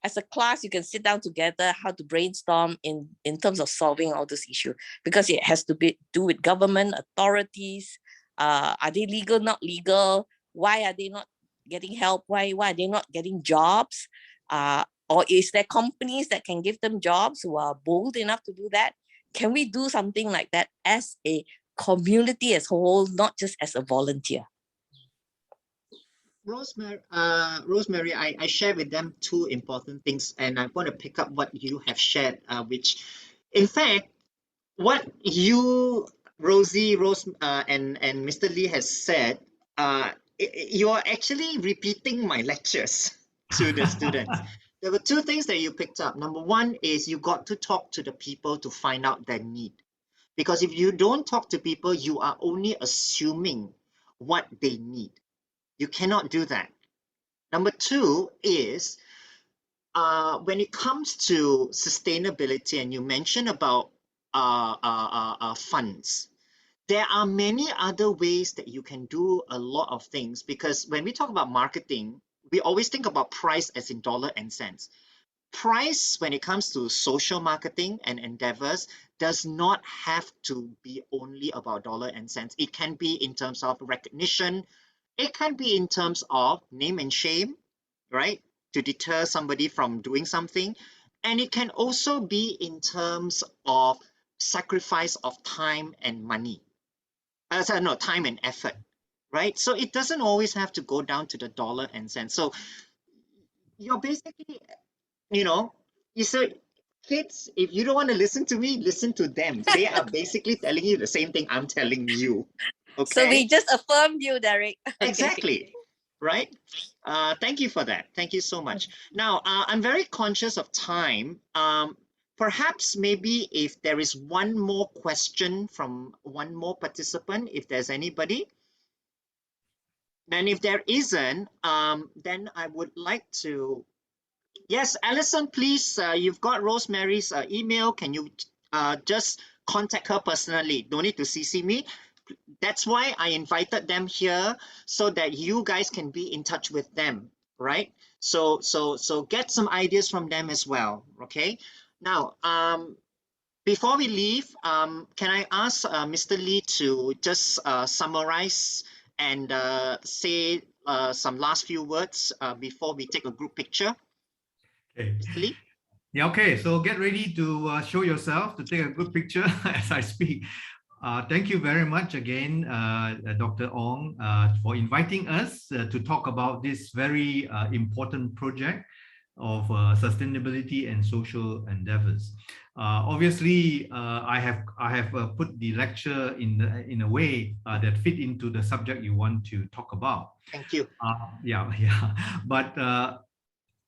as a class, you can sit down together how to brainstorm in terms of solving all those issues, because it has to do with government authorities. Are they legal, not legal? Why are they not getting help? Why are they not getting jobs? Or is there companies that can give them jobs who are bold enough to do that? Can we do something like that as a community as a whole, not just as a volunteer? Rosemary, I share with them two important things, and I want to pick up what you have shared, which, in fact, what you, Rosie, and Mr. Lee has said, you're actually repeating my lectures to the students. There were two things that you picked up. Number one is you got to talk to the people to find out their need. Because if you don't talk to people, you are only assuming what they need. You cannot do that. Number two is when it comes to sustainability, and you mentioned about funds, there are many other ways that you can do a lot of things, because when we talk about marketing, we always think about price as in dollar and cents. Price, when it comes to social marketing and endeavors, does not have to be only about dollar and cents. It can be in terms of recognition. It can be in terms of name and shame, right? To deter somebody from doing something. And it can also be in terms of sacrifice of time and money. Time and effort, right? So it doesn't always have to go down to the dollar and cents. So you're basically, you said, kids, if you don't want to listen to me, listen to them. They are basically telling you the same thing I'm telling you. Okay. So we just affirmed you, Derek. Okay. Exactly. Right. Thank you for that. Thank you so much. Now, I'm very conscious of time. Perhaps maybe if there is one more question from one more participant, if there's anybody. And if there isn't, then I would like to. Yes, Alison, please, you've got Rosemary's email. Can you just contact her personally? Don't need to CC me. That's why I invited them here, so that you guys can be in touch with them, right? So get some ideas from them as well, okay? Now, before we leave, can I ask Mr. Lee to just summarize and say some last few words before we take a group picture? Okay. Mr. Lee? Yeah, okay. So get ready to show yourself, to take a good picture as I speak. Thank you very much again, Dr. Ong, for inviting us to talk about this very important project of sustainability and social endeavors. Obviously, I have put the lecture in a way that fit into the subject you want to talk about. Thank you. Yeah. But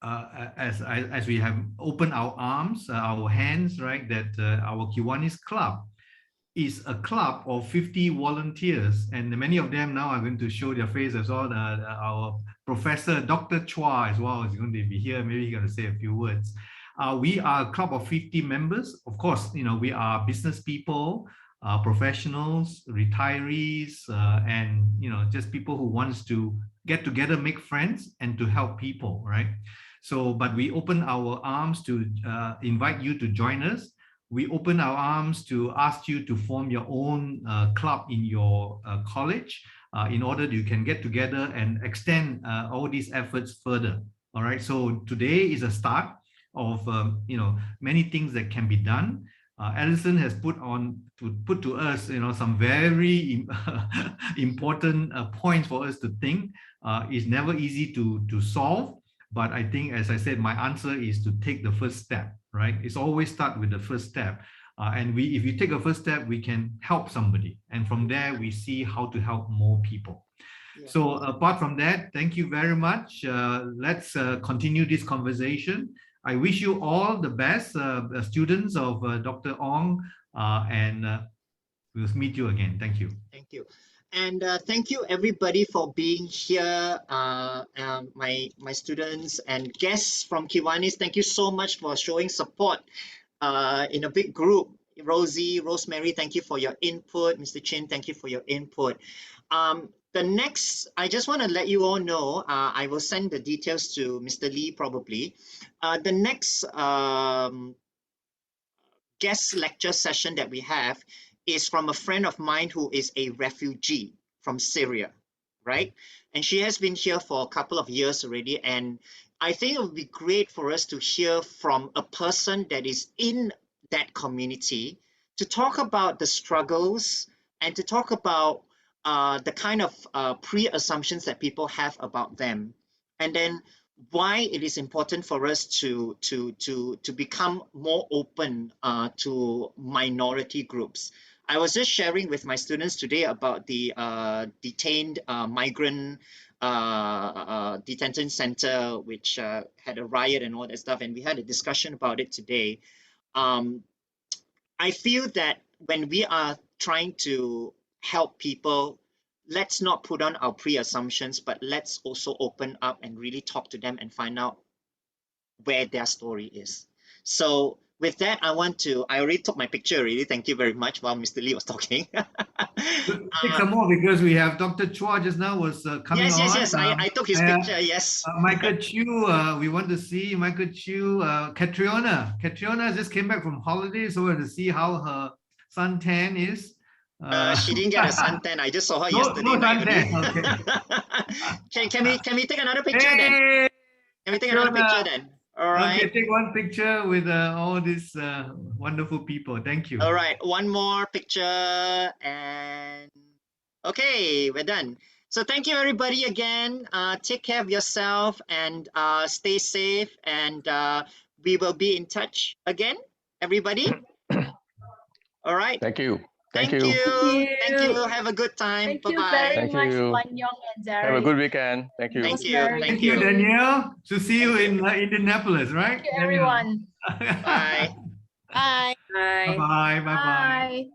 as we have opened our arms, our hands, right, that our Kiwanis Club is a club of 50 volunteers, and many of them now are going to show their face as well. Our professor, Dr. Chua, as well, is going to be here. Maybe he's going to say a few words. We are a club of 50 members. Of course, we are business people, professionals, retirees, and just people who wants to get together, make friends, and to help people, right? So, but we open our arms to invite you to join us. We open our arms to ask you to form your own club in your college in order that you can get together and extend all these efforts further. All right. So today is a start of many things that can be done. Alison has put to us some very important points for us to think. It's never easy to solve, but I think, as I said, my answer is to take the first step. Right? It's always start with the first step. And if you take a first step, we can help somebody. And from there, we see how to help more people. Yeah. So apart from that, thank you very much. Let's continue this conversation. I wish you all the best, students of Dr. Ong, and we'll meet you again. Thank you. Thank you. And thank you everybody for being here, my students and guests from Kiwanis. Thank you so much for showing support in a big group. Rosie, Rosemary, thank you for your input. Mr. Chin, thank you for your input. The next, I just want to let you all know, I will send the details to Mr. Lee probably. The next guest lecture session that we have is from a friend of mine who is a refugee from Syria, right? And she has been here for a couple of years already. And I think it would be great for us to hear from a person that is in that community to talk about the struggles and to talk about the kind of pre-assumptions that people have about them. And then why it is important for us to become more open to minority groups. I was just sharing with my students today about the detained migrant detention center, which had a riot and all that stuff, and we had a discussion about it today. I feel that when we are trying to help people, let's not put on our pre-assumptions, but let's also open up and really talk to them and find out where their story is. So with that, I already took my picture already. Thank you very much while Mr. Lee was talking. Take some more because we have Dr. Chua just now was coming on. Yes, I took his picture, yes. Michael Chu, we want to see Michael Chu. Catriona just came back from holiday, so we want to see how her suntan is. She didn't get a suntan. I just saw her yesterday. No suntan. Okay. Can we take another picture then? Can we take another picture then? All right. Okay, take one picture with all these wonderful people. Thank you. All right, one more picture and okay, we're done. So thank you everybody again. Take care of yourself and stay safe, and we will be in touch again, everybody. All right. Thank you. Thank you. Thank you. Have a good time. Bye-bye. Thank you very much, Kuan, Yong, and Derek. Have a good weekend. Thank you. Thank you. Thank you, Danielle. To see you in Indianapolis, right? Thank you, everyone. Bye. Bye. Bye. Bye. Bye. Bye.